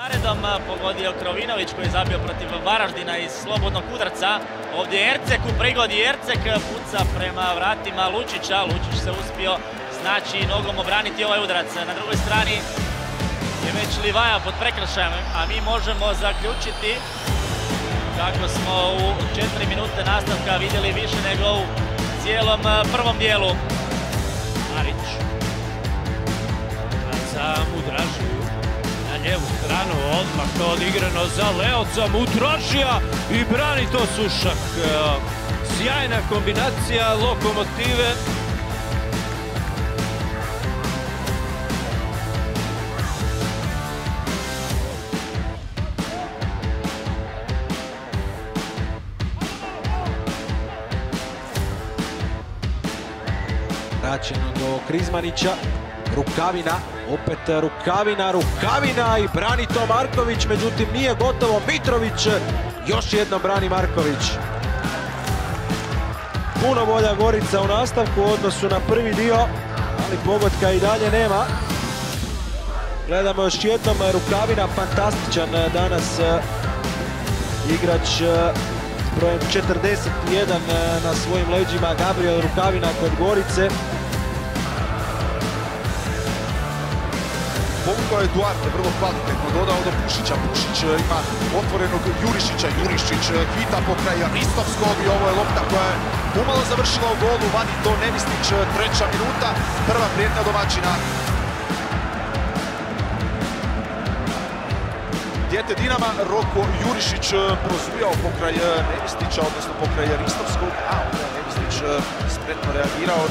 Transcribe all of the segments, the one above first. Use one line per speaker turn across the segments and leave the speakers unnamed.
Naredom pogodio Krovinović koji je zabio protiv Varaždina iz slobodnog udarca. Ovdje je Ercek u prigodi, Ercek puca prema vratima Lučića. Lučić se uspio znači nogom obraniti ovaj udarac. Na drugoj strani je već Livaja pod prekršajem, a mi možemo zaključiti kako smo u 4 minute nastavka vidjeli više nego u cijelom prvom dijelu.
Marić za Mudražiju na lijevu stranu, odmah to odigrano za Leoca Mudražija i brani to Sušak. Sjajna kombinacija Lokomotive.
Vraćeno do Krizmanića, Rukavina, opet Rukavina i brani to Marković, međutim nije gotovo, Mitrović još jednom brani Marković. Puno bolja Gorica u nastavku u odnosu na prvi dio, ali pogotka i dalje nema. Gledamo još jednom Rukavina, fantastičan danas igrač s brojem 41 na svojim leđima, Gabriel Rukavina kod Gorice.
Povukao je Duarte vrlo kvalitetno, dodao do Pušića, Pušić ima otvorenog Jurišića, Jurišić hvita pokraj Ristovskog i ovo je lopta koja je umalo završila u golu, vadi to Nevisnić, 3. minuta, prva prijetnja domaćina. Dijete Dinama, Roko Jurišić prozujao pokraj Nevisnića, odnosno pokraj Ristovskog, a onda je Nevisnić spretno reagirao.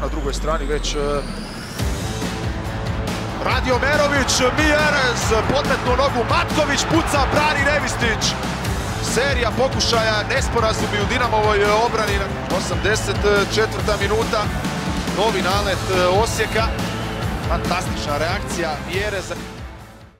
Na drugoj strani već Radi Omerović, Mijerez, podmetnu nogu, Matković puca, brani Nevisnić. Serija pokušaja, nesporazumi u Dinamovoj obrani. 84. minuta, novi nalet Osijeka. Fantastična reakcija Mijereza.